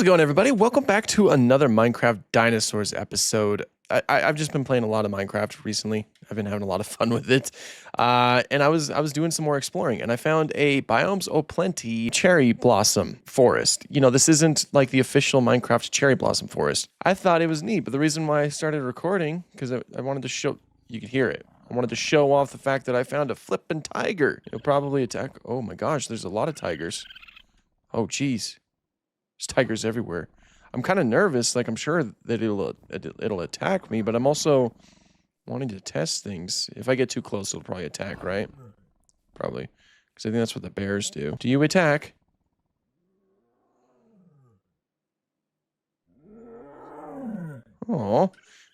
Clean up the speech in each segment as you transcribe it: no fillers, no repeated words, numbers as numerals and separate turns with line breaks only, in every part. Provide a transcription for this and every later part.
How's it going, everybody? Welcome back to another Minecraft Dinosaurs episode. I've just been playing a lot of Minecraft recently. I've been having a lot of fun with it, and I was doing some more exploring, and I found a Biomes O' Plenty cherry blossom forest. You know, this isn't like the official Minecraft cherry blossom forest. I thought it was neat, but the reason why I started recording because I wanted to show you could hear it. I wanted to show off the fact that I found a flippin' tiger. It'll probably attack. Oh my gosh, there's a lot of tigers. Oh geez. There's tigers everywhere. I'm kind of nervous. Like, I'm sure that it'll attack me, but I'm also wanting to test things. If I get too close, it'll probably attack, right? Probably. Because I think that's what the bears do. Do you attack? Oh, well,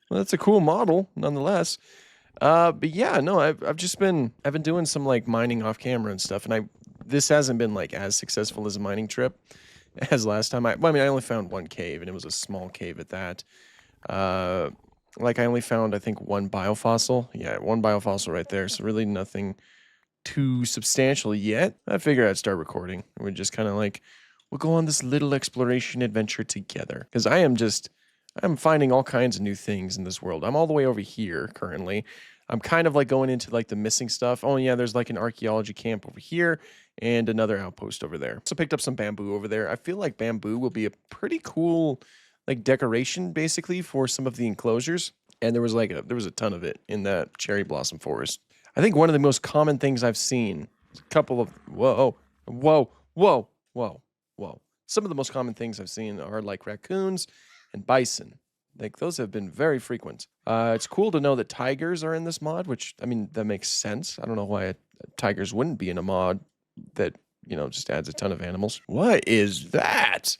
that's a cool model, nonetheless. But yeah, no, I've been doing some like mining off camera and stuff, and this hasn't been like as successful as a mining trip as last time. I only found one cave, and it was a small cave at that. Like I only found, I think, one biofossil. Yeah, one biofossil right there. So really nothing too substantial yet. I figured I'd start recording. We're just kind of like, we'll go on this little exploration adventure together. Because I'm finding all kinds of new things in this world. I'm all the way over here currently. I'm kind of like going into like the missing stuff. Oh yeah, there's like an archaeology camp over here and another outpost over there. So picked up some bamboo over there. I feel like bamboo will be a pretty cool like decoration basically for some of the enclosures. And there was a ton of it in that cherry blossom forest. I think one of the most common things I've seen, a couple of whoa. Some of the most common things I've seen are like raccoons and bison. Like, those have been very frequent. It's cool to know that tigers are in this mod, which, I mean, that makes sense. I don't know why tigers wouldn't be in a mod that, you know, just adds a ton of animals. What is that?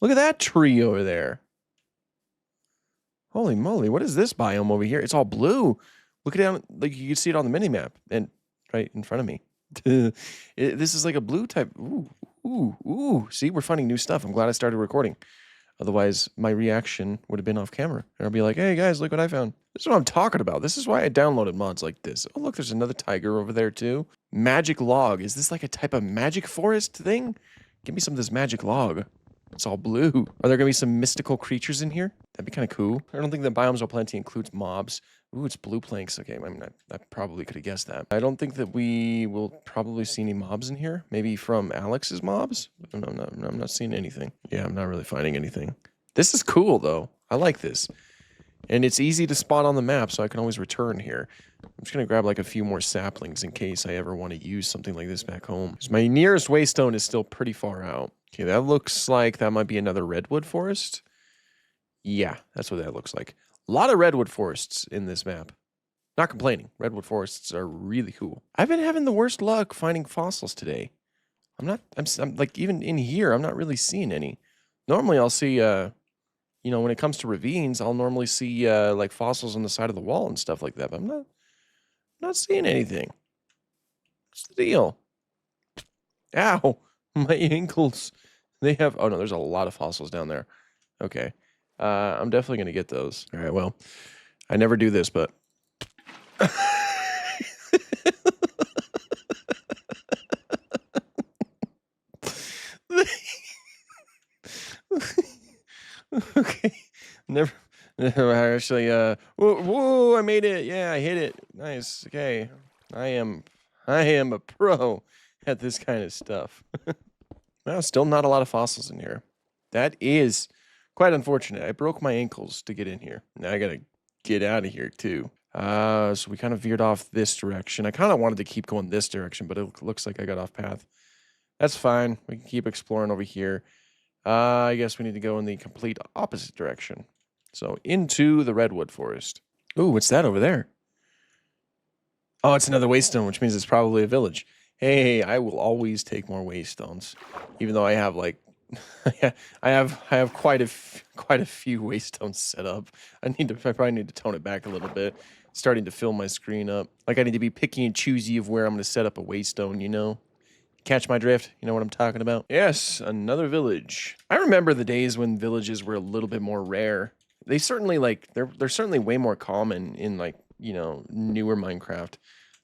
Look at that tree over there. Holy moly, what is this biome over here? It's all blue. Look at it, like you can see it on the mini-map and right in front of me. This is like a blue type. Ooh. See, we're finding new stuff. I'm glad I started recording. Otherwise, my reaction would have been off camera. And I'll be like, hey guys, look what I found. This is what I'm talking about. This is why I downloaded mods like this. Oh, look, there's another tiger over there too. Magic log. Is this like a type of magic forest thing? Give me some of this magic log. It's all blue. Are there going to be some mystical creatures in here? That'd be kind of cool. I don't think that Biomes O' Plenty includes mobs. Ooh, it's blue planks. Okay, I mean, I probably could have guessed that. I don't think that we will probably see any mobs in here. Maybe from Alex's mobs? I'm not seeing anything. Yeah, I'm not really finding anything. This is cool, though. I like this. And it's easy to spot on the map, so I can always return here. I'm just going to grab like a few more saplings in case I ever want to use something like this back home. 'Cause my nearest waystone is still pretty far out. Okay, that looks like that might be another redwood forest. Yeah, that's what that looks like. A lot of redwood forests in this map. Not complaining. Redwood forests are really cool. I've been having the worst luck finding fossils today. I'm like, even in here, I'm not really seeing any. Normally I'll see, you know, when it comes to ravines, I'll normally see, like fossils on the side of the wall and stuff like that, but I'm not seeing anything. What's the deal? Ow, my ankles. They have, oh no, there's a lot of fossils down there. Okay. I'm definitely going to get those. All right, well, I never do this, but... Okay. Never actually, whoa, I made it. Yeah, I hit it. Nice. Okay. I am a pro at this kind of stuff. Well, still not a lot of fossils in here. That is quite unfortunate. I broke my ankles to get in here. Now I gotta get out of here too. So we kind of veered off this direction. I kind of wanted to keep going this direction, but it looks like I got off path. That's fine. We can keep exploring over here. I guess we need to go in the complete opposite direction. So into the redwood forest. Ooh, what's that over there? Oh, it's another waystone, which means it's probably a village. Hey, I will always take more waystones, even though I have like I have quite a few waystones set up. I probably need to tone it back a little bit. It's starting to fill my screen up. Like, I need to be picky and choosy of where I'm going to set up a waystone, you know? Catch my drift? You know what I'm talking about? Yes, another village. I remember the days when villages were a little bit more rare. They certainly, like, they're certainly way more common in, like, you know, newer Minecraft.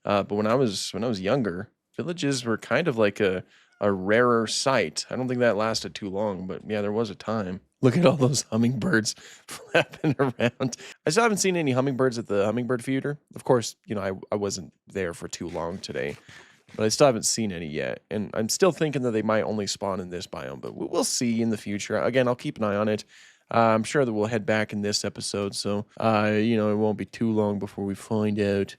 But when I was younger, villages were kind of like a a rarer sight. I don't think that lasted too long, but yeah, there was a time. Look at all those hummingbirds flapping around. I still haven't seen any hummingbirds at the hummingbird feeder. Of course, you know, I wasn't there for too long today, but I still haven't seen any yet. And I'm still thinking that they might only spawn in this biome, but we'll see in the future. Again, I'll keep an eye on it. I'm sure that we'll head back in this episode, so you know, it won't be too long before we find out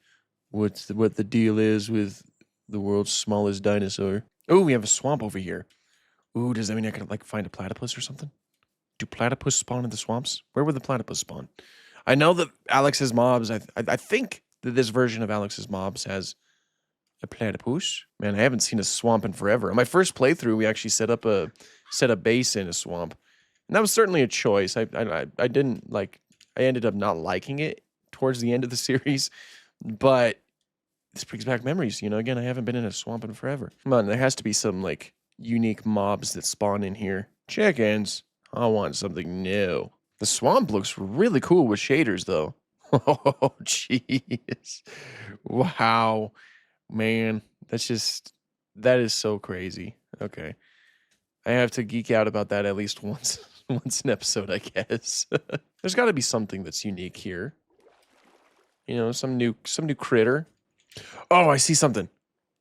what the deal is with the world's smallest dinosaur. Oh, we have a swamp over here. Ooh, does that mean I could like find a platypus or something? Do platypus spawn in the swamps? Where would the platypus spawn? I know that Alex's mobs. I think that this version of Alex's mobs has a platypus. Man, I haven't seen a swamp in forever. On my first playthrough, we actually set a base in a swamp, and that was certainly a choice. I didn't like. I ended up not liking it towards the end of the series, but this brings back memories. You know, again, I haven't been in a swamp in forever. Come on, there has to be some like unique mobs that spawn in here. Chickens. I want something new. The swamp looks really cool with shaders, though. Oh, jeez. Wow. Man, that is so crazy. Okay. I have to geek out about that at least once an episode, I guess. There's got to be something that's unique here. You know, some new critter. Oh, I see something.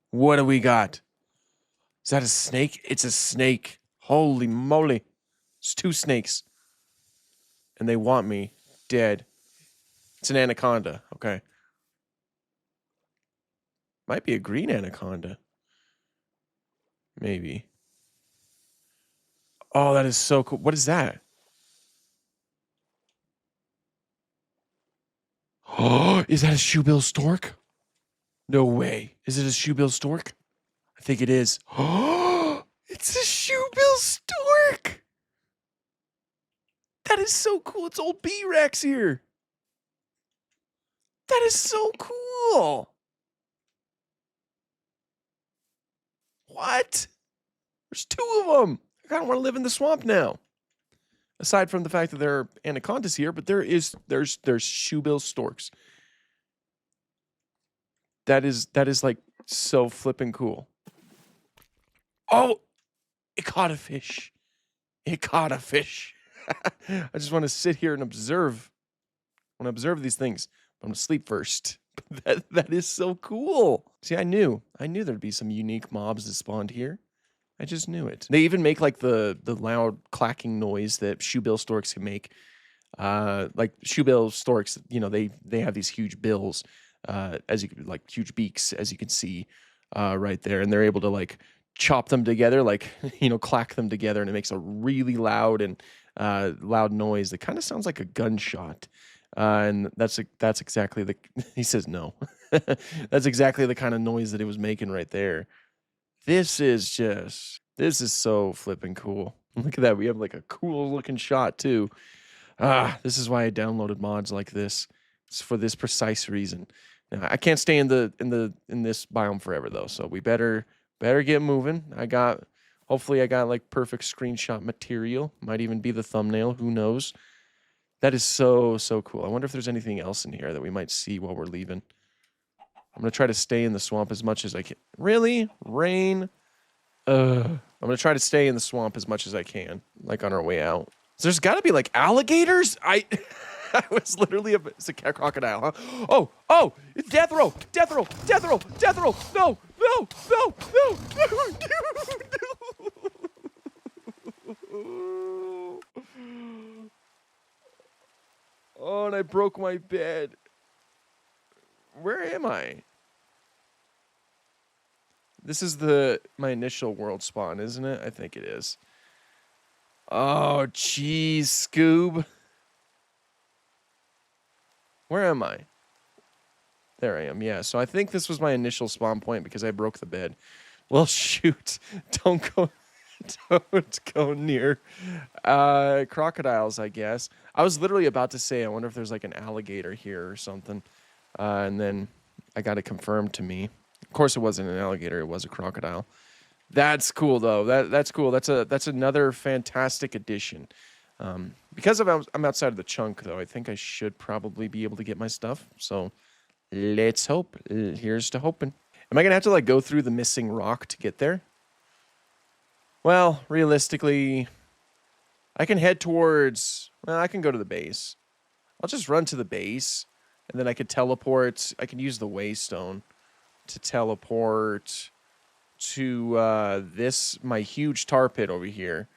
What do we got? Is that a snake? It's a snake. Holy moly. It's 2 snakes. And they want me dead. It's an anaconda. Okay. Might be a green anaconda. Maybe. Oh, that is so cool. What is that? Oh, is that a shoebill stork? No way. Is it a shoebill stork? I think it is. Oh, it's a shoebill stork. That is so cool. It's old B-Rex here. That is so cool. What? There's 2 of them. I kind of want to live in the swamp now. Aside from the fact that there are anacondas here, but there's shoebill storks. That is like so flipping cool. Oh, it caught a fish. It caught a fish. I just want to sit here and observe. I want to observe these things. I'm going to sleep first. That is so cool. See, I knew there'd be some unique mobs that spawned here. I just knew it. They even make like the loud clacking noise that shoebill storks can make. Like shoebill storks, you know, they have these huge bills, as you like huge beaks, as you can see right there, and they're able to like chop them together, like you know, clack them together, and it makes a really loud and loud noise that kind of sounds like a gunshot. And that's exactly the he says no. That's exactly the kind of noise that it was making right there. This is so flipping cool. Look at that. We have like a cool looking shot too. This is why I downloaded mods like this. It's for this precise reason. Now, I can't stay in this biome forever though, so we better get moving. Hopefully I got like perfect screenshot material. Might even be the thumbnail, who knows. That is so cool. I wonder if there's anything else in here that we might see while we're leaving. I'm going to try to stay in the swamp as much as I can. Really? Rain? I'm going to try to stay in the swamp as much as I can, like on our way out. So there's got to be like alligators? I was literally it's a crocodile, huh? Oh, it's death row. No. Oh, and I broke my bed. Where am I? This is my initial world spawn, isn't it? I think it is. Oh, jeez, Scoob. Where am I? There I am, yeah. So I think this was my initial spawn point because I broke the bed. Well, shoot. Don't go near crocodiles, I guess. I was literally about to say, I wonder if there's like an alligator here or something. And then I got it confirmed to me. Of course, it wasn't an alligator; it was a crocodile. That's cool, though. That's cool. That's another fantastic addition. Because I'm outside of the chunk, though, I think I should probably be able to get my stuff. So let's hope. Here's to hoping. Am I gonna have to like go through the missing rock to get there? Well, realistically, I can head towards... Well, I can go to the base. I'll just run to the base, and then I could teleport. I can use the waystone to teleport to my huge tar pit over here.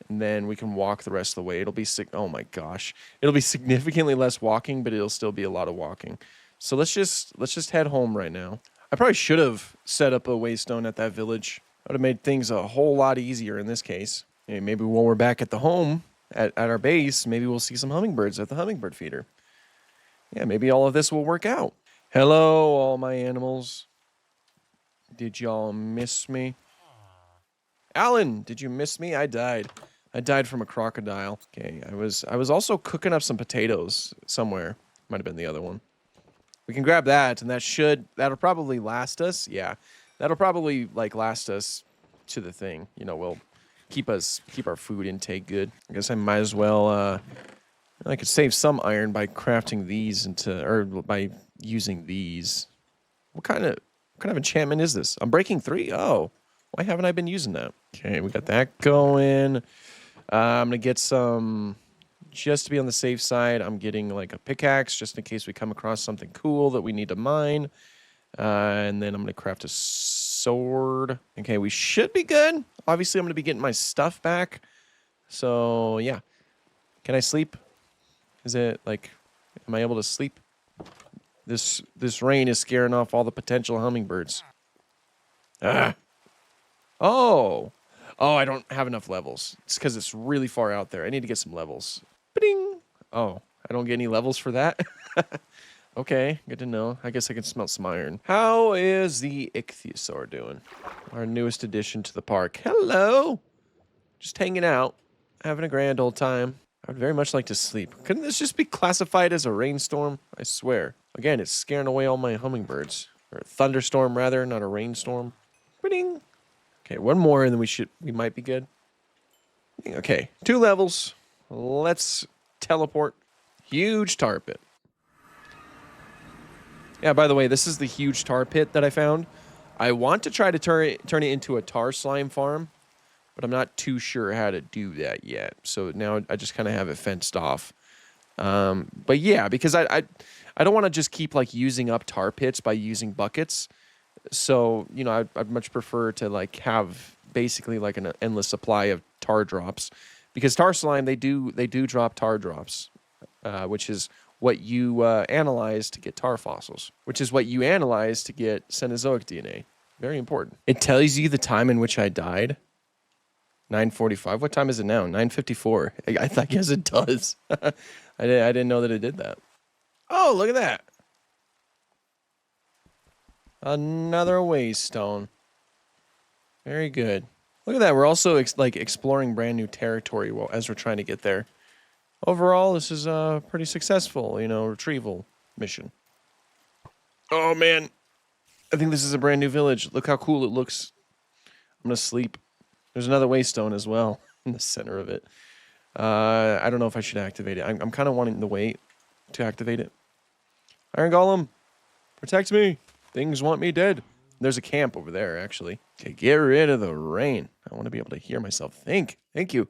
And then we can walk the rest of the way. It'll be oh my gosh. It'll be significantly less walking, but it'll still be a lot of walking. So let's just head home right now. I probably should have set up a waystone at that village. That would have made things a whole lot easier in this case. Hey, maybe when we're back at the home, at our base, maybe we'll see some hummingbirds at the hummingbird feeder. Yeah, maybe all of this will work out. Hello, all my animals. Did y'all miss me? Alan, did you miss me? I died. I died from a crocodile. Okay, I was also cooking up some potatoes somewhere. Might have been the other one. We can grab that, and that'll probably last us. Yeah, that'll probably like last us to the thing. You know, we'll keep our food intake good. I guess I might as well. I could save some iron by crafting these or by using these. What kind of enchantment is this? I'm breaking 3. Oh, why haven't I been using that? Okay, we got that going. I'm gonna get some. Just to be on the safe side, I'm getting like a pickaxe just in case we come across something cool that we need to mine. And then I'm going to craft a sword. Okay, we should be good. Obviously, I'm going to be getting my stuff back. So, yeah. Can I sleep? Is it like, am I able to sleep? This rain is scaring off all the potential hummingbirds. Ah. Oh, I don't have enough levels. It's because it's really far out there. I need to get some levels. Ba-ding! Oh, I don't get any levels for that? Okay, good to know. I guess I can smelt some iron. How is the ichthyosaur doing? Our newest addition to the park. Hello! Just hanging out. Having a grand old time. I would very much like to sleep. Couldn't this just be classified as a rainstorm? I swear. Again, it's scaring away all my hummingbirds. Or a thunderstorm, rather, not a rainstorm. Ba-ding! Okay, one more and then we might be good. Okay, 2 levels. Let's teleport. Huge tar pit. Yeah, by the way, this is the huge tar pit that I found. I want to try to turn it into a tar slime farm, but I'm not too sure how to do that yet. So now I just kind of have it fenced off. But yeah, because I don't want to just keep like using up tar pits by using buckets. So, you know, I'd much prefer to like have basically like an endless supply of tar drops, because tar slime, they do drop tar drops, which is what you analyze to get tar fossils, which is what you analyze to get Cenozoic DNA. Very important. It tells you the time in which I died. 9:45. What time is it now? 9:54. I guess it does. I didn't know that it did that. Oh, look at that. Another waystone. Very good. Look at that. We're also exploring brand new territory as we're trying to get there. Overall, this is a pretty successful, retrieval mission. Oh, man. I think this is a brand new village. Look how cool it looks. I'm going to sleep. There's another waystone as well in the center of it. I don't know if I should activate it. I'm kind of wanting to wait to activate it. Iron Golem, protect me. Things want me dead. There's a camp over there, actually. Okay, get rid of the rain. I want to be able to hear myself think. Thank you.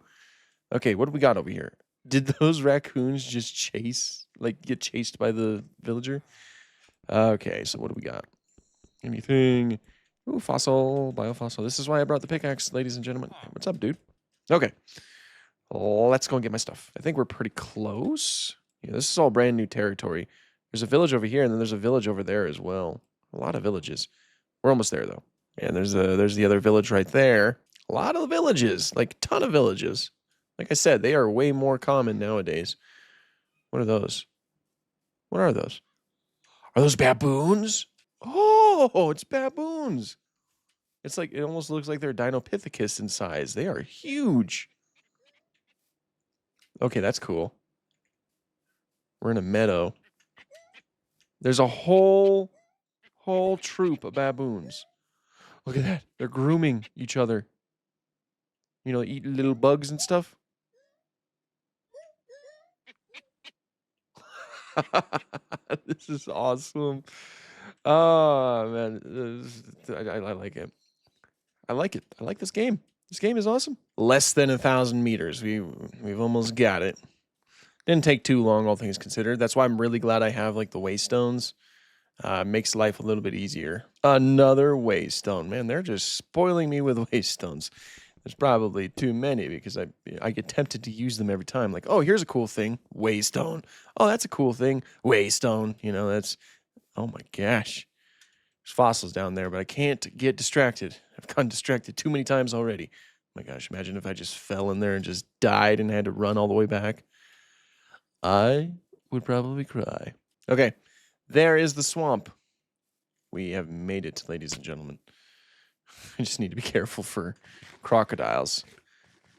Okay, what do we got over here? Did those raccoons just get chased by the villager? Okay, so what do we got? Anything? Ooh, fossil, biofossil. This is why I brought the pickaxe, ladies and gentlemen. What's up, dude? Okay, let's go and get my stuff. I think we're pretty close. Yeah, this is all brand new territory. There's a village over here, and then there's a village over there as well. A lot of villages. We're almost there, though. And there's the other village right there. A lot of villages, like ton of villages. Like I said, they are way more common nowadays. What are those? What are those? Are those baboons? Oh, it's baboons. It's like, it almost looks like they're Dinopithecus in size. They are huge. Okay, that's cool. We're in a meadow. There's a whole troop of baboons. Look at that. They're grooming each other. Eat little bugs and stuff. This is awesome. Oh, man. I like it. I like it. I like this game. This game is awesome. Less than 1,000 meters. We've almost got it. Didn't take too long, all things considered. That's why I'm really glad I have like the waystones. Makes life a little bit easier. Another waystone. Man, they're just spoiling me with waystones. There's probably too many because I get tempted to use them every time. Like, oh, here's a cool thing. Waystone. Oh, that's a cool thing. Waystone. You know, that's, oh my gosh. There's fossils down there, but I can't get distracted. I've gotten distracted too many times already. Oh my gosh, imagine if I just fell in there and just died and had to run all the way back. I would probably cry. Okay, there is the swamp. We have made it, ladies and gentlemen. I just need to be careful for crocodiles,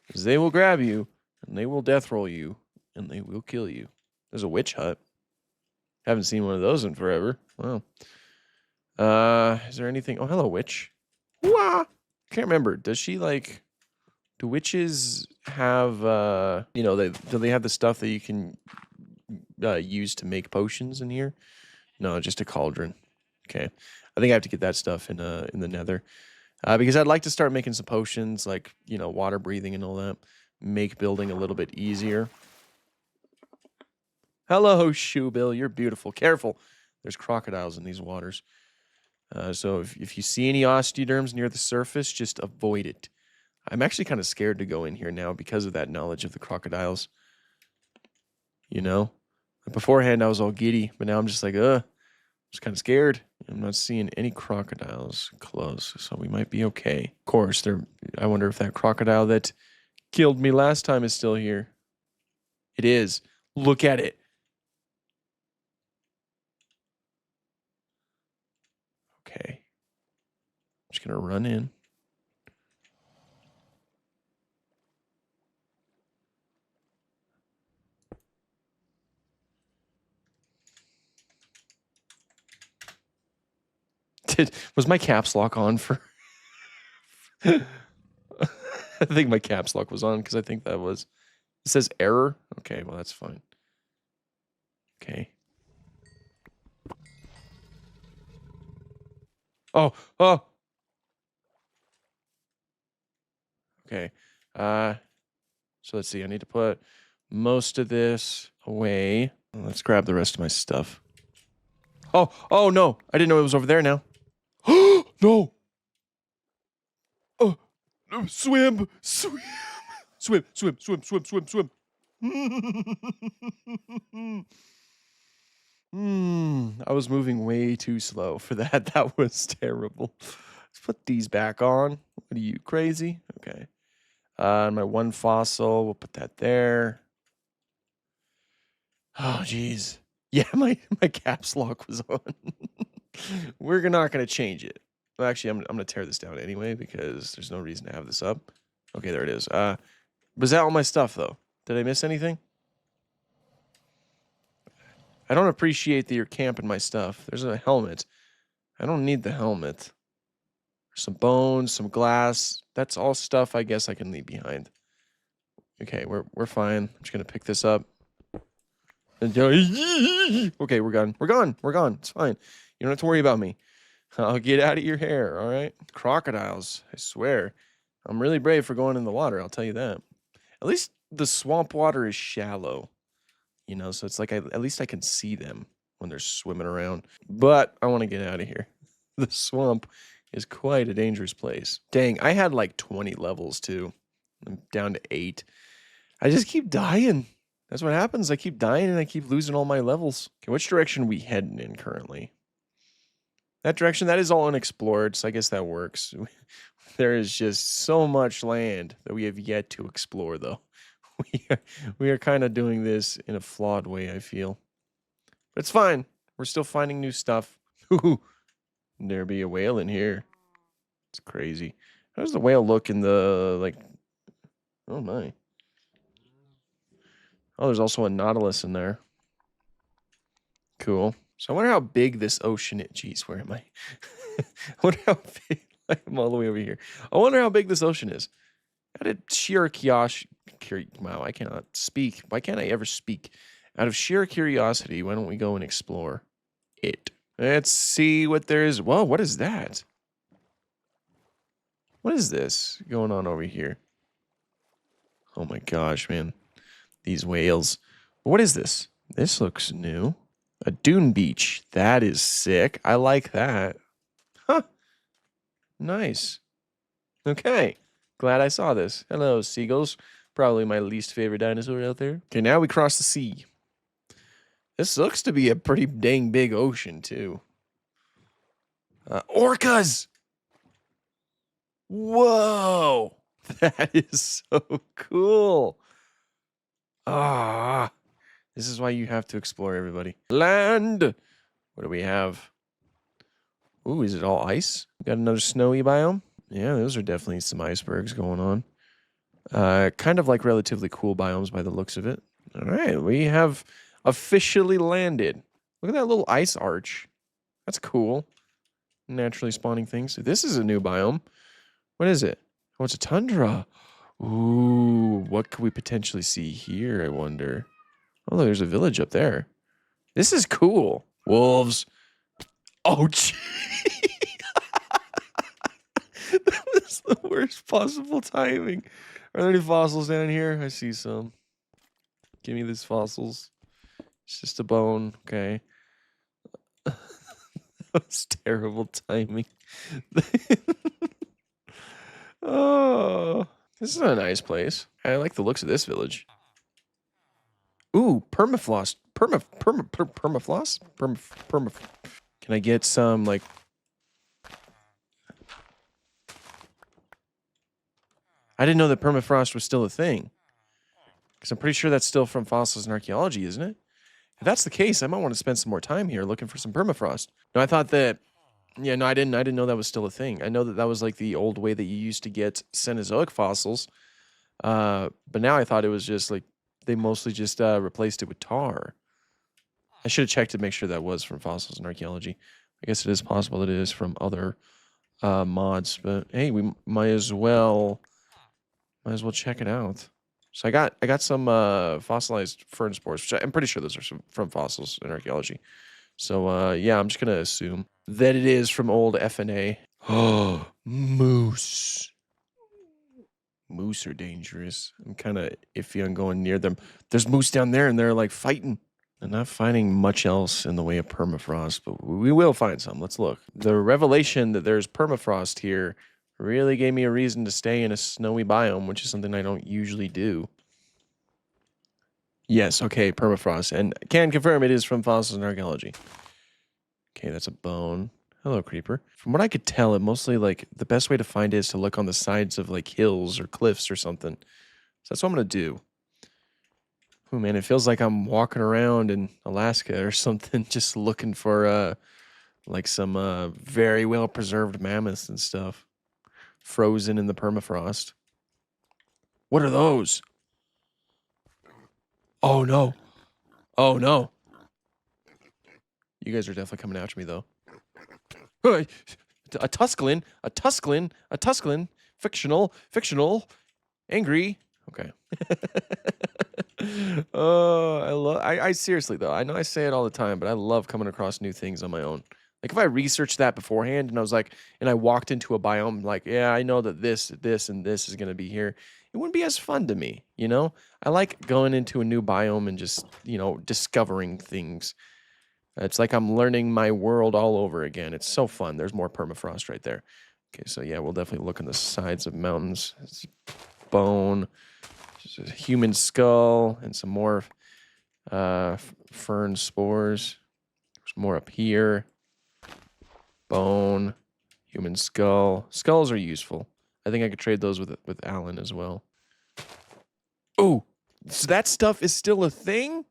because they will grab you, and they will death roll you, and they will kill you. There's a witch hut. Haven't seen one of those in forever. Wow. Is there anything? Oh, hello, witch. Wah! Can't remember. Does she like? Do witches have? You know, do they have the stuff that you can use to make potions in here? No, just a cauldron. Okay, I think I have to get that stuff in the Nether, because I'd like to start making some potions, like water breathing and all that. Make building a little bit easier. Hello, Shoebill. You're beautiful. Careful. There's crocodiles in these waters. So if you see any osteoderms near the surface, just avoid it. I'm actually kind of scared to go in here now because of that knowledge of the crocodiles. Beforehand I was all giddy, but now I'm just like, just kind of scared. I'm not seeing any crocodiles close, so we might be okay. Of course, I wonder if that crocodile that killed me last time is still here. It is. Look at it. Okay. I'm just gonna run in. Was my caps lock on for? I think my caps lock was on because I think that was. It says error. Okay, well that's fine. Okay. Oh. Okay. So let's see. I need to put most of this away. Let's grab the rest of my stuff. Oh no! I didn't know it was over there now. No! Oh, no, swim! Swim! Swim! Swim! Swim! Swim! Swim! Swim! I was moving way too slow for that. That was terrible. Let's put these back on. What are you, crazy? Okay. My one fossil, we'll put that there. Oh, geez. Yeah, my caps lock was on. We're not going to change it. Well, actually, I'm going to tear this down anyway because there's no reason to have this up. Okay, there it is. Was that all my stuff, though? Did I miss anything? I don't appreciate that you're camping my stuff. There's a helmet. I don't need the helmet. Some bones, some glass. That's all stuff I guess I can leave behind. Okay, we're fine. I'm just going to pick this up. Okay, we're gone. We're gone. It's fine. You don't have to worry about me. I'll get out of your hair, all right? Crocodiles, I swear. I'm really brave for going in the water, I'll tell you that. At least the swamp water is shallow, so it's like at least I can see them when they're swimming around. But I want to get out of here. The swamp is quite a dangerous place. Dang, I had like 20 levels too. I'm down to 8. I just keep dying. That's what happens. I keep dying and I keep losing all my levels. Okay, which direction are we heading in currently? That direction, that is all unexplored, so I guess that works. There is just so much land that we have yet to explore, though. We are kind of doing this in a flawed way, I feel. But it's fine. We're still finding new stuff. There be a whale in here. It's crazy. How does the whale look in the, oh my. Oh, there's also a nautilus in there. Cool. So I wonder how big this ocean is. Jeez, where am I? I wonder how big. I'm all the way over here. I wonder how big this ocean is. Out of sheer curiosity. Wow, I cannot speak. Why can't I ever speak? Out of sheer curiosity, why don't we go and explore it? Let's see what there is. Whoa, what is that? What is this going on over here? Oh my gosh, man. These whales. What is this? This looks new. A dune beach. That is sick. I like that. Huh. Nice. Okay. Glad I saw this. Hello, seagulls. Probably my least favorite dinosaur out there. Okay, now we cross the sea. This looks to be a pretty dang big ocean, too. Orcas! Whoa! That is so cool. Ah, this is why you have to explore, everybody. Land! What do we have? Ooh, is it all ice? We got another snowy biome? Yeah, those are definitely some icebergs going on. Kind of like relatively cool biomes by the looks of it. All right, we have officially landed. Look at that little ice arch. That's cool. Naturally spawning things. This is a new biome. What is it? Oh, it's a tundra. Ooh, what could we potentially see here, I wonder? Oh, there's a village up there. This is cool. Wolves. Oh, gee. That was the worst possible timing. Are there any fossils down here? I see some. Give me these fossils. It's just a bone. Okay. That was terrible timing. Oh, this is a nice place. I like the looks of this village. Ooh, permafrost. Permafrost? Can I get some, like... I didn't know that permafrost was still a thing. Because I'm pretty sure that's still from fossils and archaeology, isn't it? If that's the case, I might want to spend some more time here looking for some permafrost. No, I thought that... Yeah, no, I didn't know that was still a thing. I know that that was like the old way that you used to get Cenozoic fossils. But now I thought it was just like they mostly just replaced it with tar. I should have checked to make sure that was from fossils and archaeology. I guess it is possible that it is from other mods, but hey, we might as well check it out. So I got some fossilized fern spores, which I'm pretty sure those are from fossils and archaeology. So yeah, I'm just gonna assume that it is from old FNA. Oh, moose. Moose are dangerous. I'm kind of iffy on going near them. There's moose down there, and they're like fighting. I'm not finding much else in the way of permafrost, but we will find some. Let's look. The revelation that there's permafrost here really gave me a reason to stay in a snowy biome, which is something I don't usually do. Yes, okay, permafrost. And can confirm it is from fossils and archaeology. Okay, that's a bone. Hello, creeper. From what I could tell, it mostly, like, the best way to find it is to look on the sides of, like, hills or cliffs or something. So that's what I'm going to do. Oh, man, it feels like I'm walking around in Alaska or something, just looking for, like, some very well-preserved mammoths and stuff. Frozen in the permafrost. What are those? Oh, no. Oh, no. You guys are definitely coming after me, though. A Tuscalin, a Tuscalin, a Tuscalin, fictional, angry. Okay. Oh, I seriously though, I know I say it all the time, but I love coming across new things on my own. Like if I researched that beforehand and I was like, and I walked into a biome like, yeah, I know that this, and this is gonna be here. It wouldn't be as fun to me, you know? I like going into a new biome and just, you know, discovering things. It's like I'm learning my world all over again. It's so fun. There's more permafrost right there. Okay, so yeah, we'll definitely look on the sides of mountains. It's bone, just a human skull, and some more fern spores. There's more up here. Bone, human skull. Skulls are useful. I think I could trade those with Alan as well. Oh, so that stuff is still a thing?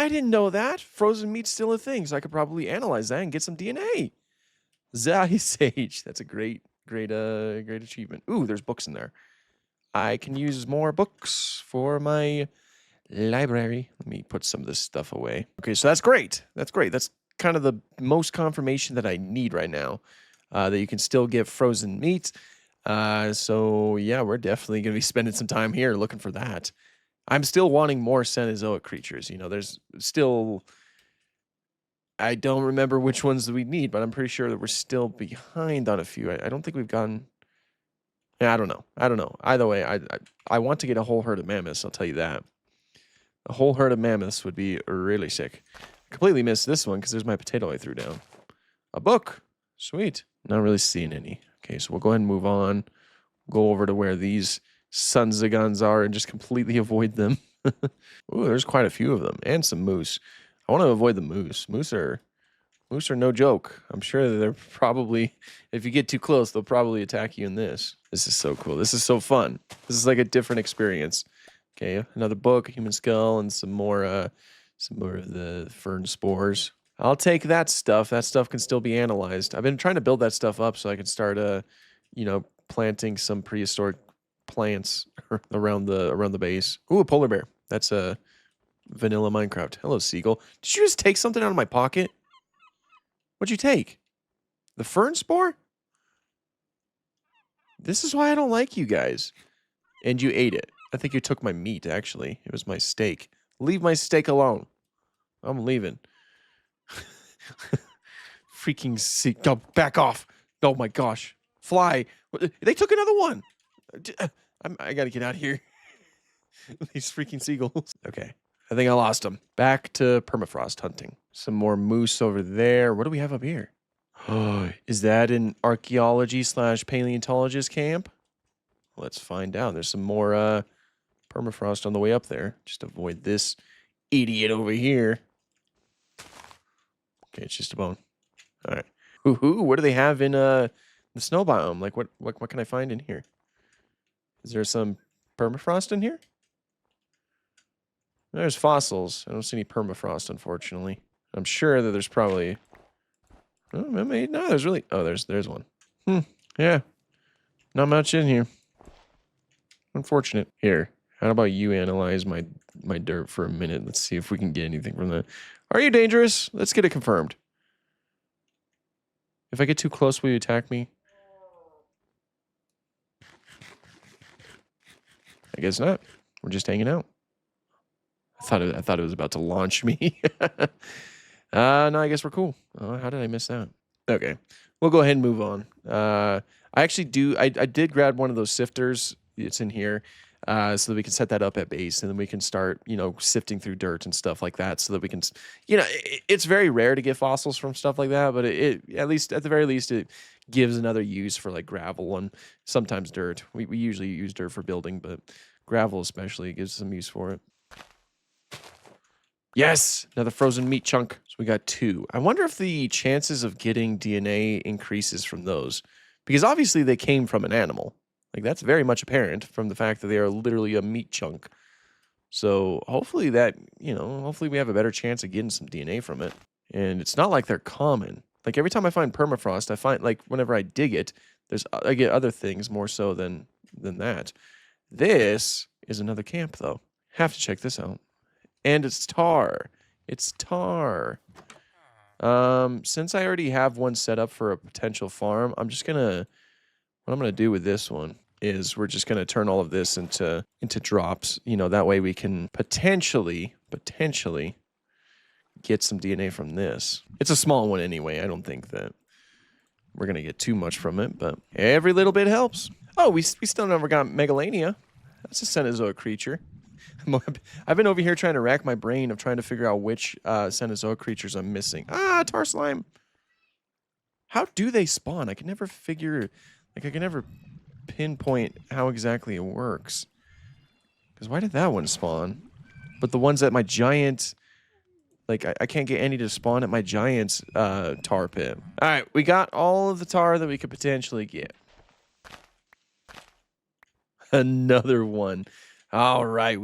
I didn't know that. Frozen meat's still a thing, so I could probably analyze that and get some DNA. Ice Age. That's a great achievement. Ooh, there's books in there. I can use more books for my library. Let me put some of this stuff away. Okay, so that's great. That's great. That's kind of the most confirmation that I need right now, that you can still get frozen meat. So yeah, we're definitely going to be spending some time here looking for that. I'm still wanting more Cenozoic creatures. You know, there's still... I don't remember which ones that we need, but I'm pretty sure that we're still behind on a few. I don't think we've gotten... Yeah, I don't know. I don't know. Either way, I want to get a whole herd of mammoths. I'll tell you that. A whole herd of mammoths would be really sick. Completely missed this one because there's my potato I threw down. A book. Sweet. Not really seeing any. Okay, so we'll go ahead and move on. Go over to where these sons of guns are and just completely avoid them. Ooh, there's quite a few of them. And some moose. I want to avoid the moose. Moose are no joke. I'm sure that they're probably, if you get too close, they'll probably attack you in this. This is so cool. This is so fun. This is like a different experience. Okay, another book, a human skull, and some more of the fern spores. I'll take that stuff. That stuff can still be analyzed. I've been trying to build that stuff up so I can start, planting some prehistoric plants around the base. Ooh, a polar bear. That's a vanilla Minecraft. Hello, seagull. Did you just take something out of my pocket? What'd you take? The fern spore? This is why I don't like you guys. And you ate it. I think you took my meat, actually. It was my steak. Leave my steak alone. I'm leaving. Freaking seek. Oh, back off. Oh my gosh. Fly. They took another one. I gotta get out of here. These freaking seagulls. Okay. I think I lost them. Back to permafrost hunting. Some more moose over there. What do we have up here? Is that an archaeology / paleontologist camp? Let's find out. There's some more permafrost on the way up there. Just avoid this idiot over here. Okay, it's just a bone. All right. Woohoo! What do they have in the snow biome? Like what can I find in here? Is there some permafrost in here? There's fossils. I don't see any permafrost, unfortunately. I'm sure that there's probably. Oh, maybe, no, there's really. Oh, there's one. Yeah. Not much in here. Unfortunate. Here. How about you analyze my dirt for a minute? Let's see if we can get anything from that. Are you dangerous? Let's get it confirmed. If I get too close, will you attack me? I guess not. We're just hanging out. I thought it was about to launch me. No, I guess we're cool. Oh, how did I miss that? Okay, we'll go ahead and move on. I did grab one of those sifters. It's in here, so that we can set that up at base, and then we can start, sifting through dirt and stuff like that, so that we can, it's very rare to get fossils from stuff like that, but it at the very least, it gives another use for like gravel and sometimes dirt. We usually use dirt for building, but gravel especially gives some use for it. Yes, another frozen meat chunk. So we got 2. I wonder if the chances of getting DNA increases from those, because obviously they came from an animal. Like that's very much apparent from the fact that they are literally a meat chunk. So hopefully hopefully we have a better chance of getting some DNA from it. And it's not like they're common. Like every time I find permafrost, I find like whenever I dig it, I get other things more so than that. This is another camp though. Have to check this out. And it's tar. It's tar. Since I already have one set up for a potential farm, what I'm gonna do with this one is we're just gonna turn all of this into drops. That way we can potentially get some DNA from this. It's a small one anyway. I don't think that we're gonna get too much from it, but every little bit helps. Oh, we still never got Megalania. That's a Cenozoic creature. I've been over here trying to rack my brain of trying to figure out which Cenozoic creatures I'm missing. Tar slime. How do they spawn? I can never pinpoint how exactly it works. Because why did that one spawn? But the ones at my giant, I can't get any to spawn at my giant's tar pit. All right, we got all of the tar that we could potentially get. Another one. All right,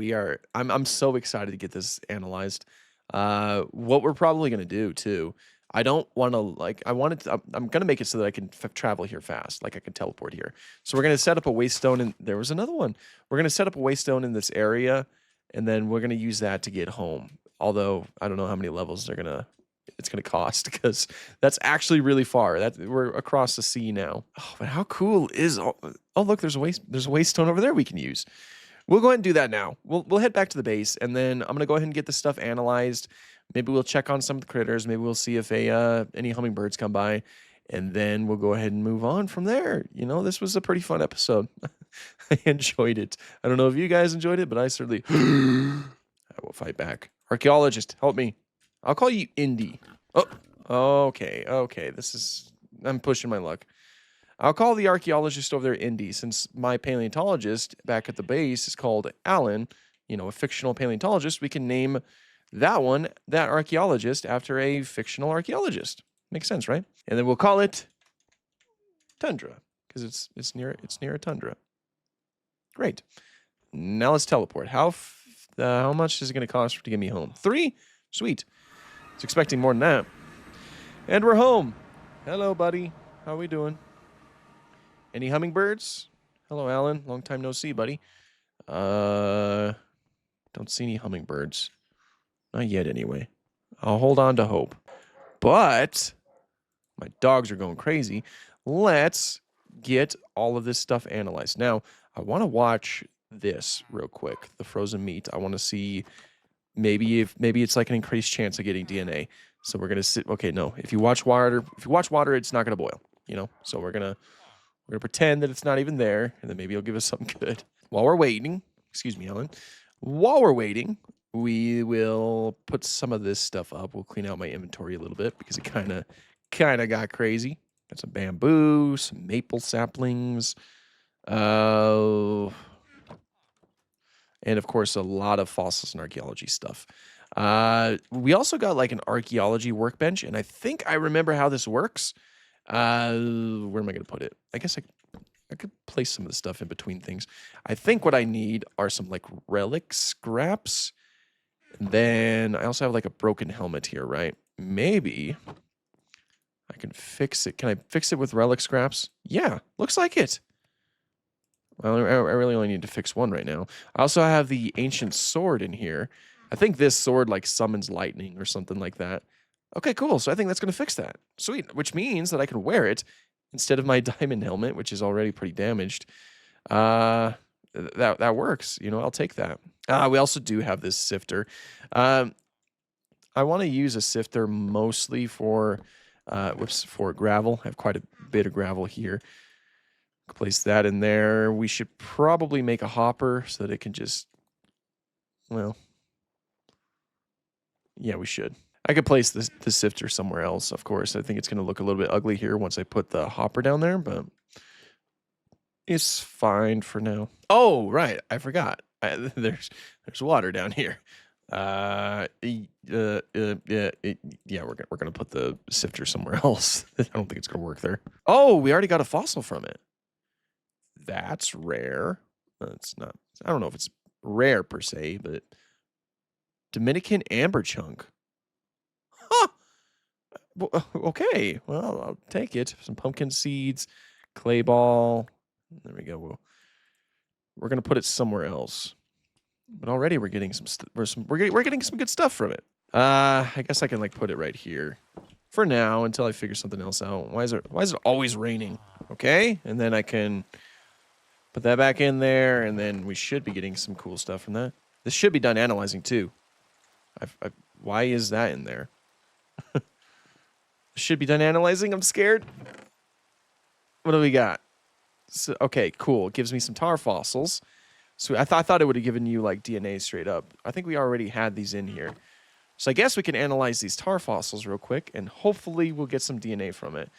I'm so excited to get this analyzed. What we're probably gonna do too. I don't want to I'm gonna make it so that I can travel here fast, like I can teleport here. So we're gonna set up a waystone, and there was another one. We're gonna set up a waystone in this area, and then we're gonna use that to get home. Although I don't know how many levels it's gonna cost, because that's actually really far. We're across the sea now. Oh, but how cool is? Oh look, there's a waystone over there we can use. We'll go ahead and do that now. We'll head back to the base, and then I'm gonna go ahead and get this stuff analyzed. Maybe we'll check on some of the critters. Maybe we'll see if any hummingbirds come by, And then we'll go ahead and move on from there. You know, this was a pretty fun episode. I enjoyed it. I don't know if you guys enjoyed it, but I certainly I will fight back. Archaeologist, help me. I'll call you Indy. Oh, okay. I'm pushing my luck. I'll call the archaeologist over there Indy, since my paleontologist back at the base is called Alan, you know, a fictional paleontologist. We can name that archaeologist, after a fictional archaeologist. Makes sense, right? And then we'll call it Tundra, because it's near a tundra. Great. Now let's teleport. How much is it going to cost to get me home? 3? Sweet. I was expecting more than that. And we're home. Hello, buddy. How we doing? Any hummingbirds? Hello, Alan. Long time no see, buddy. Don't see any hummingbirds. Not yet, anyway. I'll hold on to hope. But my dogs are going crazy. Let's get all of this stuff analyzed. Now, I want to watch this real quick. The frozen meat. I want to see maybe it's like an increased chance of getting DNA. So we're gonna sit. Okay, no. If you watch water, it's not gonna boil. You know. So we're gonna pretend that it's not even there, and then maybe it'll give us something good. While we're waiting, excuse me, Ellen. While we're waiting, we will put some of this stuff up. We'll clean out my inventory a little bit because it kind of got crazy. Got some bamboo, some maple saplings, and of course a lot of fossils and archaeology stuff. We also got like an archaeology workbench, and I think I remember how this works. Where am I going to put it? I guess I could place some of the stuff in between things. I think what I need are some like relic scraps. And then I also have like a broken helmet here, right? Maybe I can fix it. Can I fix it with relic scraps? Yeah, looks like it. Well, I really only need to fix one right now. I also have the ancient sword in here. I think this sword like summons lightning or something like that. Okay, cool. So I think that's going to fix that. Sweet. Which means that I can wear it instead of my diamond helmet, which is already pretty damaged. That works. You know, I'll take that. We also do have this sifter. I want to use a sifter mostly for gravel. I have quite a bit of gravel here. Place that in there. We should probably make a hopper so that it can just, well, yeah, we should. I could place the sifter somewhere else, of course. I think it's going to look a little bit ugly here once I put the hopper down there, but it's fine for now. Oh, right. I forgot. There's water down here. Yeah, we're gonna put the sifter somewhere else. I don't think it's gonna work there. Oh, we already got a fossil from it. That's rare. It's not. I don't know if it's rare per se, but Dominican amber chunk. Huh. Okay. Well, I'll take it. Some pumpkin seeds, clay ball. There we go. We're gonna put it somewhere else. But already we're getting we're getting some good stuff from it. I guess I can like put it right here for now until I figure something else out. Why is it always raining? Okay, and then I can put that back in there, and then we should be getting some cool stuff from that. This should be done analyzing too. Why is that in there? Should be done analyzing. I'm scared. What do we got? So, okay, cool. It gives me some tar fossils. So I thought it would have given you like DNA straight up. I think we already had these in here. So I guess we can analyze these tar fossils real quick, and hopefully we'll get some DNA from it.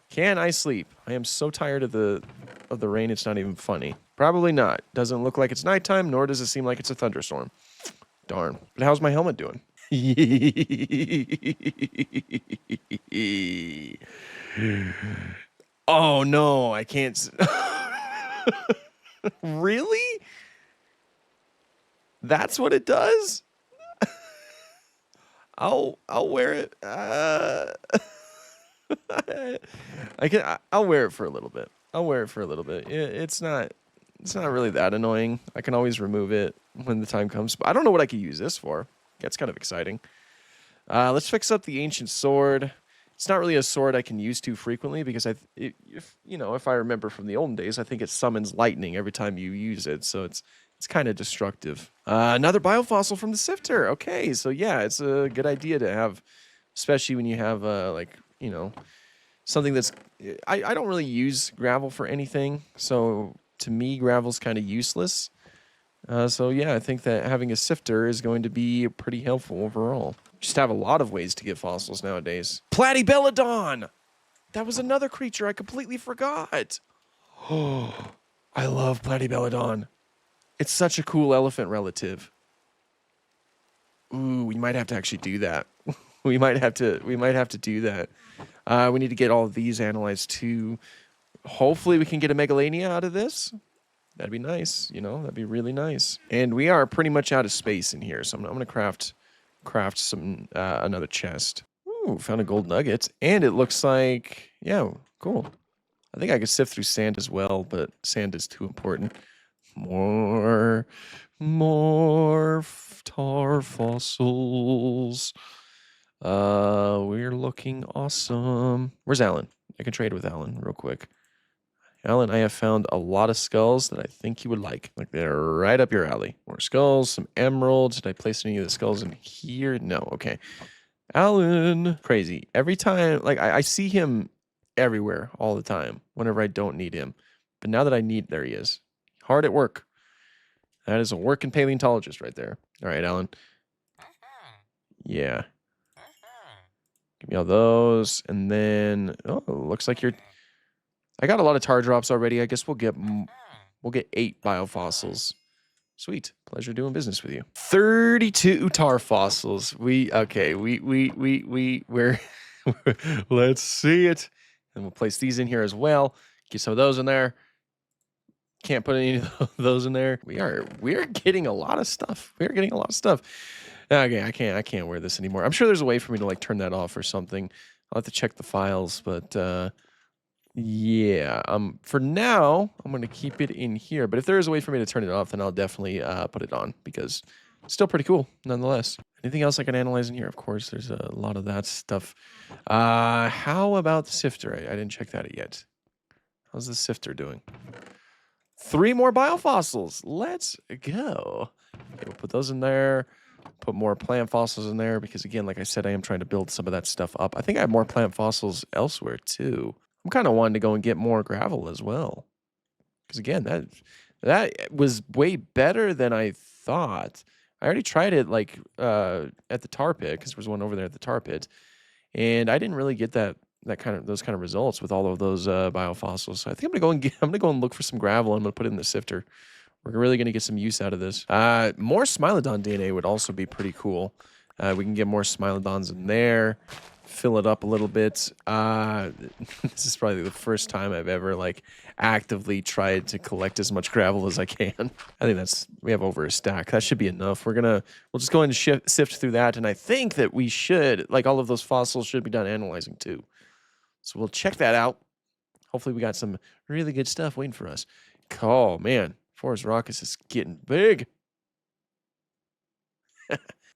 Can I sleep? I am so tired of the rain, it's not even funny. Probably not. Doesn't look like it's nighttime, nor does it seem like it's a thunderstorm. Darn. But how's my helmet doing? Oh no, I can't. Really? That's what it does? I'll wear it. I'll wear it for a little bit. It's not really that annoying. I can always remove it when the time comes. But I don't know what I could use this for. That's kind of exciting. Let's fix up the ancient sword. It's not really a sword I can use too frequently because if I remember from the olden days, I think it summons lightning every time you use it, so it's kind of destructive. Another biofossil from the sifter. Okay, so yeah, it's a good idea to have, especially when you have something that's I don't really use gravel for anything, so to me gravel's kind of useless. So yeah, I think that having a sifter is going to be pretty helpful overall. Just have a lot of ways to get fossils nowadays. Platypelodon! That was another creature I completely forgot. Oh, I love Platypelodon. It's such a cool elephant relative. Ooh, we might have to actually do that. we might have to do that. We need to get all of these analyzed too. Hopefully we can get a Megalania out of this. That'd be nice, you know, that'd be really nice. And we are pretty much out of space in here, so I'm gonna craft some another chest. Ooh, found a gold nugget, and it looks like, yeah, cool. I think I could sift through sand as well, but sand is too important. More tar fossils. We're looking awesome. Where's Alan? I can trade with Alan real quick. Alan, I have found a lot of skulls that I think you would like. Like they're right up your alley. More skulls, some emeralds. Did I place any of the skulls in here? No. Okay. Alan, crazy. Every time, like I see him everywhere all the time whenever I don't need him. But now that I need, there he is. Hard at work. That is a working paleontologist right there. All right, Alan. Yeah. Give me all those. And then, oh, looks like you're... I got a lot of tar drops already. I guess we'll get 8 biofossils. Sweet. Pleasure doing business with you. 32 tar fossils. We're let's see it. And we'll place these in here as well. Get some of those in there. Can't put any of those in there. We are getting a lot of stuff. We are getting a lot of stuff. Okay, I can't wear this anymore. I'm sure there's a way for me to like turn that off or something. I'll have to check the files, but yeah. For now, I'm gonna keep it in here. But if there is a way for me to turn it off, then I'll definitely put it on because it's still pretty cool, nonetheless. Anything else I can analyze in here? Of course, there's a lot of that stuff. How about the sifter? I didn't check that yet. How's the sifter doing? 3 more biofossils. Let's go. Okay, we'll put those in there. Put more plant fossils in there because, again, like I said, I am trying to build some of that stuff up. I think I have more plant fossils elsewhere, too. I'm kind of wanting to go and get more gravel as well. Because, again, that was way better than I thought. I already tried it, like, at the tar pit, because there was one over there at the tar pit. And I didn't really get those kind of results with all of those biofossils. So I think I'm gonna go and look for some gravel. I'm gonna put it in the sifter. We're really gonna get some use out of this. More Smilodon DNA would also be pretty cool. We can get more Smilodons in there, fill it up a little bit. This is probably the first time I've ever like actively tried to collect as much gravel as I can. I think we have over a stack. That should be enough. We'll just go and sift through that, and I think that we should, like, all of those fossils should be done analyzing too. So we'll check that out. Hopefully we got some really good stuff waiting for us. Oh, man. Forest Rockus is getting big.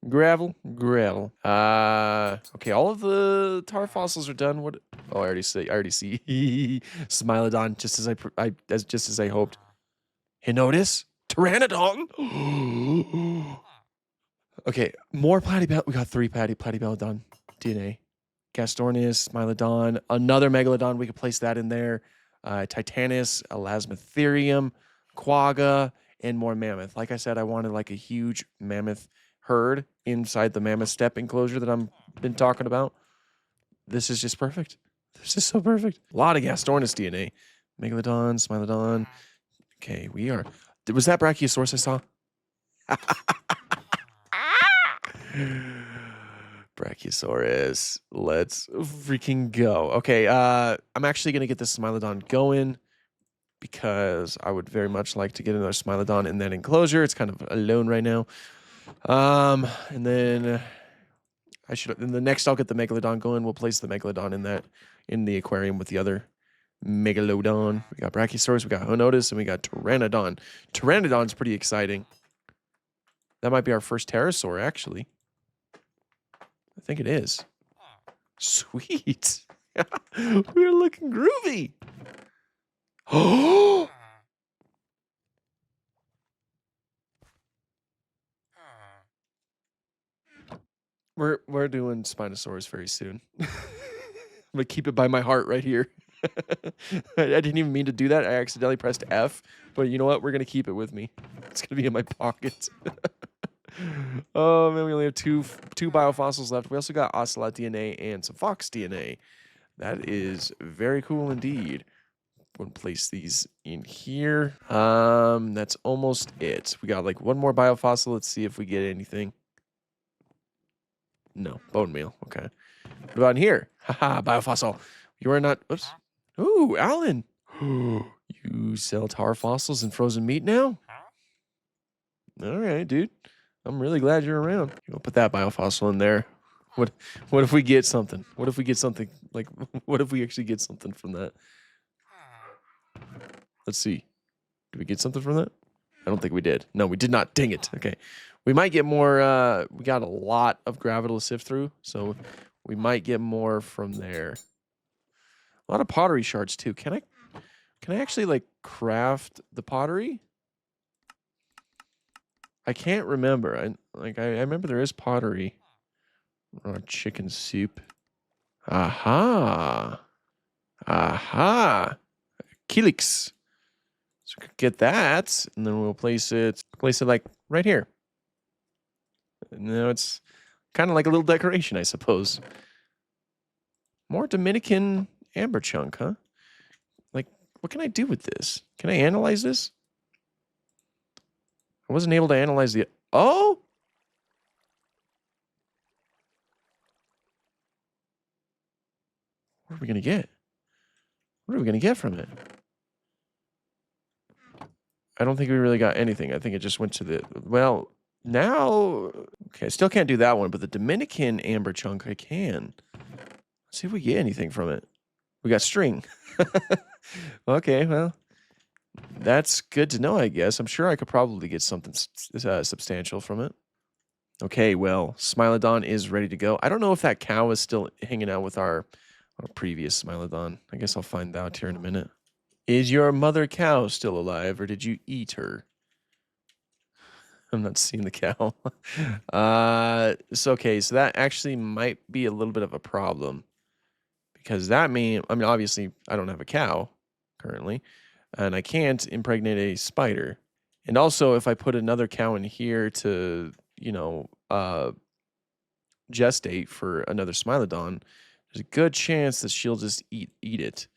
Gravel. Okay, all of the tar fossils are done. What? Oh, I already see Smilodon, just as I hoped. Hey, notice? Pteranodon. Okay, more platypelodon. We got 3 platypelodon DNA. Gastornis, Smilodon, another Megalodon. We could place that in there. Titanus, Elasmotherium, Quagga, and more mammoth. Like I said, I wanted like a huge mammoth herd inside the mammoth steppe enclosure that I've been talking about. This is just perfect. This is so perfect. A lot of Gastornis DNA. Megalodon, Smilodon. Okay, we are... Was that Brachiosaurus I saw? Brachiosaurus. Let's freaking go. Okay, I'm actually going to get this Smilodon going because I would very much like to get another Smilodon in that enclosure. It's kind of alone right now. And then in the next I'll get the Megalodon going. We'll place the Megalodon in the aquarium with the other Megalodon. We got Brachiosaurus, we got Honotus, and we got Pteranodon. Pteranodon's pretty exciting. That might be our first pterosaur, actually. I think it is. Sweet. We're looking groovy. Oh! We're doing Spinosaurus very soon. gonna keep it by my heart right here. I didn't even mean to do that. I accidentally pressed F, but you know what? We're gonna keep it with me. It's gonna be in my pocket. Oh man, we only have two biofossils left. We also got ocelot DNA and some fox DNA. That is very cool indeed. I'm gonna place these in here. That's almost it. We got like one more biofossil. Let's see if we get anything. No, bone meal. Okay. What about in here? Haha, biofossil. You are not. Oops. Ooh, Alan. You sell tar fossils and frozen meat now? All right, dude. I'm really glad you're around. You'll put that biofossil in there. What if we get something? What if we get something like what if we actually get something from that? Let's see. Did we get something from that? I don't think we did. No, we did not. Dang it. Okay. We might get more we got a lot of gravel to sift through, so we might get more from there. A lot of pottery shards too. Can I actually like craft the pottery? I can't remember. I remember there is pottery. Or chicken soup. Aha. Aha. Kilix. So we could get that, and then we'll place it like right here. Now it's kind of like a little decoration, I suppose. More Dominican amber chunk, huh? Like, what can I do with this? Can I analyze this? I wasn't able to analyze the... Oh! What are we going to get? What are we going to get from it? I don't think we really got anything. I think it just went to the... Well, now... Okay, I still can't do that one, but the Dominican amber chunk I can. Let's see if we get anything from it. We got string. Okay, well... That's good to know, I guess. I'm sure I could probably get something substantial from it. Okay, well, Smilodon is ready to go. I don't know if that cow is still hanging out with our previous Smilodon. I guess I'll find out here in a minute. Is your mother cow still alive, or did you eat her? I'm not seeing the cow. So that actually might be a little bit of a problem. Because that means, I mean, obviously, I don't have a cow currently. And I can't impregnate a spider. And also, if I put another cow in here to, gestate for another Smilodon, there's a good chance that she'll just eat it.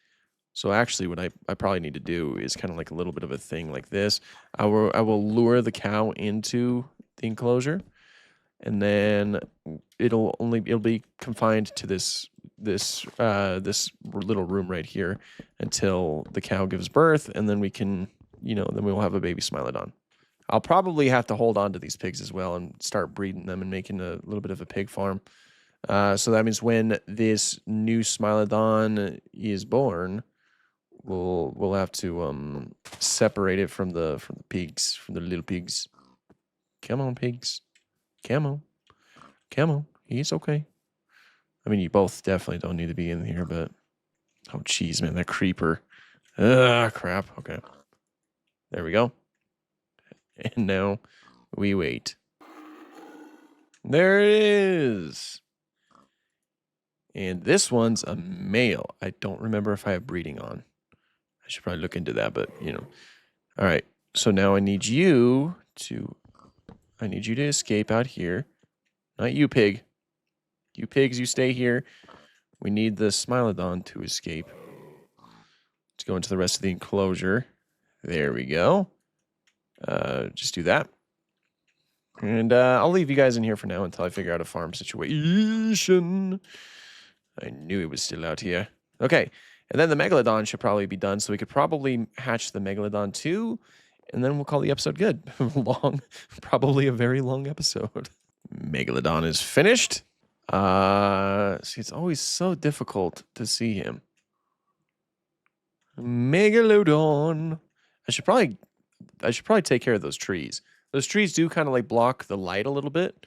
So actually, what I probably need to do is kind of like a little bit of a thing like this. I will lure the cow into the enclosure, and then it'll be confined to this little room right here until the cow gives birth, and then we can, then we'll have a baby Smilodon. I'll probably have to hold on to these pigs as well and start breeding them and making a little bit of a pig farm. So that means when this new Smilodon is born, we'll have to separate it from the pigs, from the little pigs. Come on, pigs. Come on. He's okay. I mean, you both definitely don't need to be in here, but... Oh, jeez, man, that creeper. Ugh, crap. Okay. There we go. And now we wait. There it is. And this one's a male. I don't remember if I have breeding on. I should probably look into that, but, All right. So now I need you to escape out here. Not you, pig. You pigs, you stay here. We need the Smilodon to escape. Let's go into the rest of the enclosure. There we go. Just do that. And I'll leave you guys in here for now until I figure out a farm situation. I knew it was still out here. Okay. And then the Megalodon should probably be done, so we could probably hatch the Megalodon too, and then we'll call the episode good. Probably a very long episode. Megalodon is finished. See, it's always so difficult to see him. Megalodon. I should probably take care of those trees. Those trees do kind of like block the light a little bit.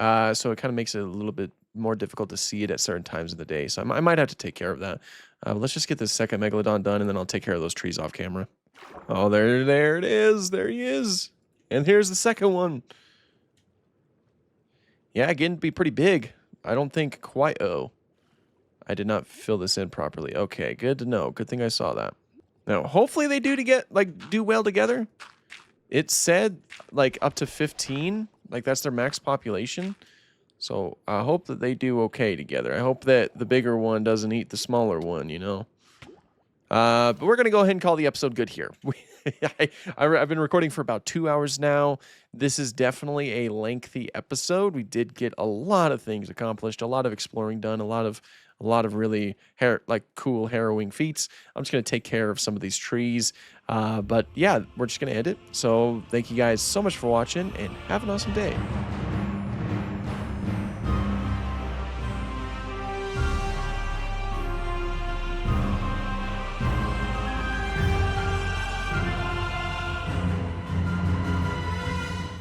So it kind of makes it a little bit more difficult to see it at certain times of the day. So I might have to take care of that. Let's just get this second Megalodon done, and then I'll take care of those trees off camera. Oh, there it is. There he is. And here's the second one. Yeah, getting to be pretty big. I don't think quite... Oh. I did not fill this in properly. Okay, good to know. Good thing I saw that. Now, hopefully they do well together. It said like up to 15, like that's their max population. So I hope that they do okay together. I hope that the bigger one doesn't eat the smaller one, you know. But we're gonna go ahead and call the episode good here. I've been recording for about 2 hours now. This is definitely a lengthy episode. We did get a lot of things accomplished, a lot of exploring done, a lot of really cool, harrowing feats. I'm just gonna take care of some of these trees. But yeah, we're just gonna end it. So thank you guys so much for watching, and have an awesome day.